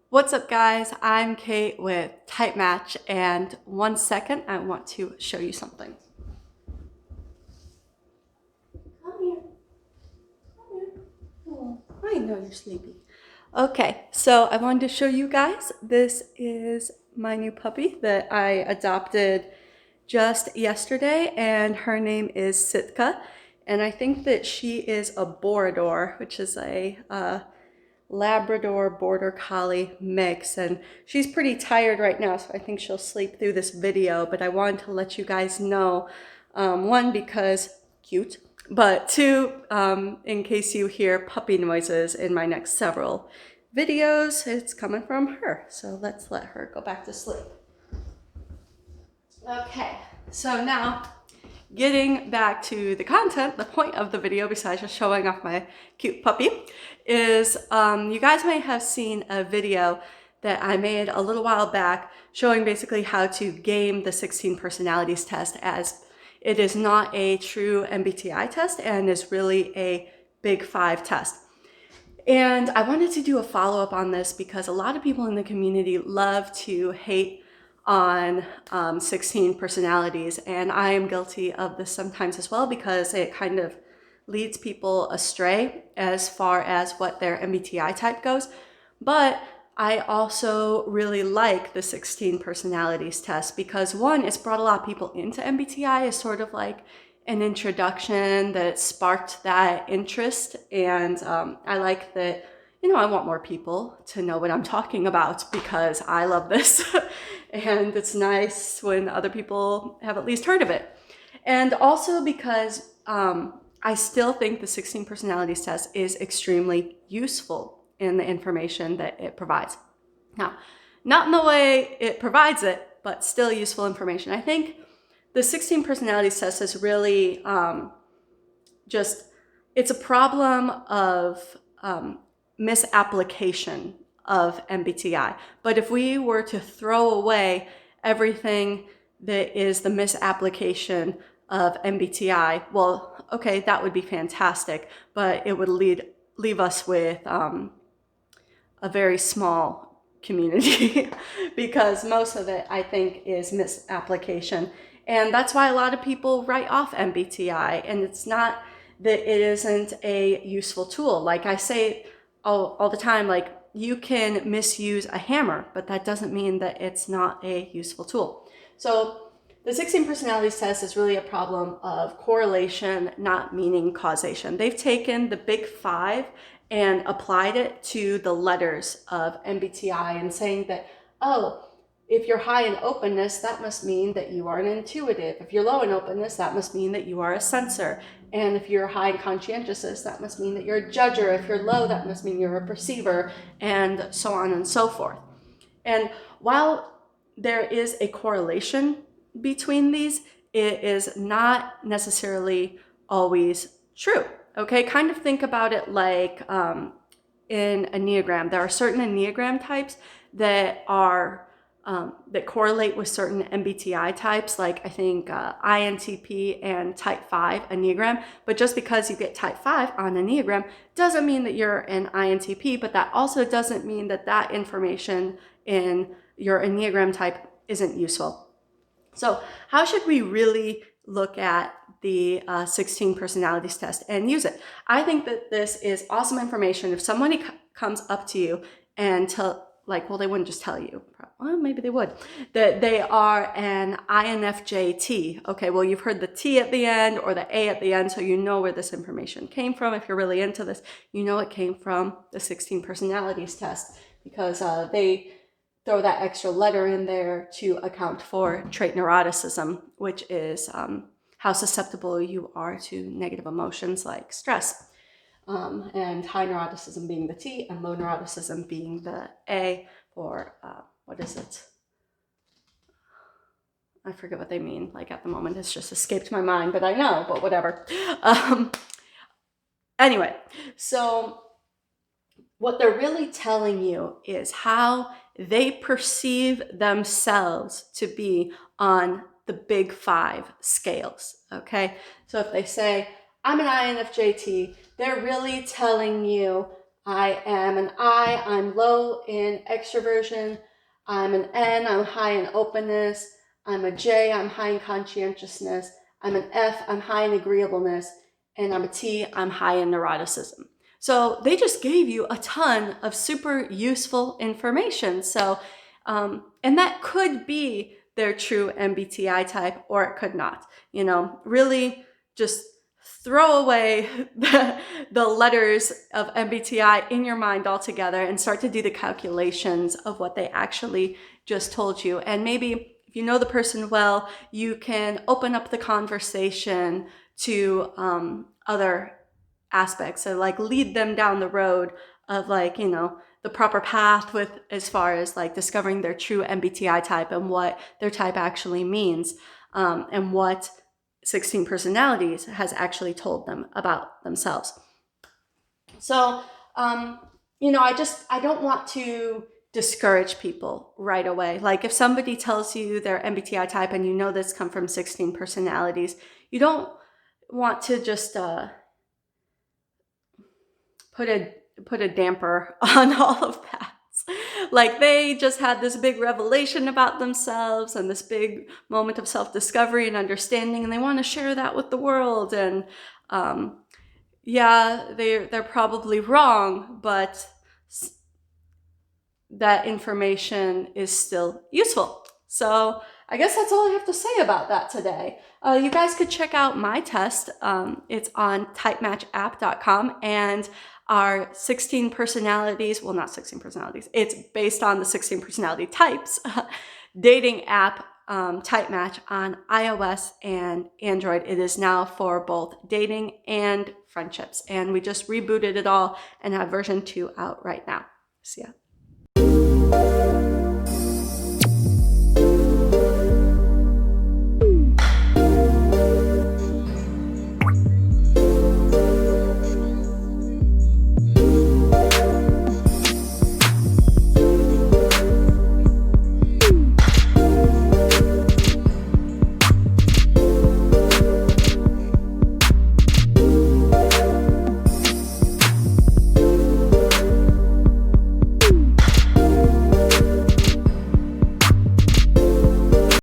What's up, guys? I'm Kate with TypeMatch, and 1 second, I want to show you something. Come here. Come here. Oh, I know you're sleepy. Okay, so I wanted to show you guys. This is my new puppy that I adopted just yesterday, and her name is Sitka. And I think that she is a Borador, which is a Labrador Border Collie mix, and she's pretty tired right now, so I think she'll sleep through this video, but I wanted to let you guys know, one, because cute, but two, in case you hear puppy noises in my next several videos, it's coming from her. So let's let her go back to sleep. Okay, so now getting back to the content, the point of the video, besides just showing off my cute puppy, is you guys may have seen a video that I made a little while back showing basically how to game the 16 personalities test, as it is not a true MBTI test and is really a Big Five test. And I wanted to do a follow-up on this because a lot of people in the community love to hate on 16 personalities, and I am guilty of this sometimes as well because it kind of leads people astray as far as what their MBTI type goes. But I also really like the 16 personalities test because, one, it's brought a lot of people into MBTI as sort of like an introduction that sparked that interest, and I like that, I want more people to know what I'm talking about because I love this. And it's nice when other people have at least heard of it. And also because I still think the 16 personalities test is extremely useful in the information that it provides. Now, not in the way it provides it, but still useful information. I think the 16 personalities test is really it's a problem of misapplication of MBTI. But if we were to throw away everything that is the misapplication of MBTI, well, okay, that would be fantastic, but it would leave us with a very small community because most of it, I think, is misapplication. And that's why a lot of people write off MBTI, and it's not that it isn't a useful tool. Like I say all the time, like, you can misuse a hammer, but that doesn't mean that it's not a useful tool. So the 16 personalities test is really a problem of correlation, not meaning causation. They've taken the Big Five and applied it to the letters of MBTI and saying that, oh, if you're high in openness, that must mean that you are an intuitive. If you're low in openness, that must mean that you are a sensor. And if you're high in conscientiousness, that must mean that you're a judger. If you're low, that must mean you're a perceiver, and so on and so forth. And while there is a correlation between these, it is not necessarily always true. Okay, kind of think about it like in Enneagram. There are certain Enneagram types that are that correlate with certain MBTI types, like I think INTP and type 5 Enneagram. But just because you get type 5 on Enneagram doesn't mean that you're an INTP, but that also doesn't mean that that information in your Enneagram type isn't useful. So how should we really look at the 16 personalities test and use it? I think that this is awesome information. If somebody comes up to you and well, they wouldn't just tell you, well, maybe they would, that they are an INFJT. Okay, well, you've heard the T at the end or the A at the end, so you know where this information came from. If you're really into this, you know it came from the 16 personalities test because they throw that extra letter in there to account for trait neuroticism, which is how susceptible you are to negative emotions like stress. And high neuroticism being the T and low neuroticism being the A, or what is it? I forget what they mean. Like at the moment, it's just escaped my mind, but I know, but whatever. Anyway, so what they're really telling you is how they perceive themselves to be on the Big Five scales, okay? So if they say, I'm an INFJT, they're really telling you I am an I, I'm low in extroversion. I'm an N, I'm high in openness. I'm a J, I'm high in conscientiousness. I'm an F, I'm high in agreeableness. And I'm a T, I'm high in neuroticism. So they just gave you a ton of super useful information. So, and that could be their true MBTI type, or it could not. You know, really just throw away the letters of MBTI in your mind altogether and start to do the calculations of what they actually just told you. And maybe if you know the person well, you can open up the conversation to other aspects. So like lead them down the road of like, you know, the proper path with as far as like discovering their true MBTI type and what their type actually means, and what 16 personalities has actually told them about themselves. So, you know, I don't want to discourage people right away. Like if somebody tells you their MBTI type and you know this come from 16 personalities, you don't want to just put a damper on all of that. Like they just had this big revelation about themselves and this big moment of self-discovery and understanding, and they want to share that with the world. And yeah, they're probably wrong, but that information is still useful. So I guess that's all I have to say about that today. You guys could check out my test. It's on typematchapp.com, and our 16 personalities, well, not 16 personalities, it's based on the 16 personality types, dating app, TypeMatch on iOS and Android. It is now for both dating and friendships. And we just rebooted it all and have version 2 out right now. See ya.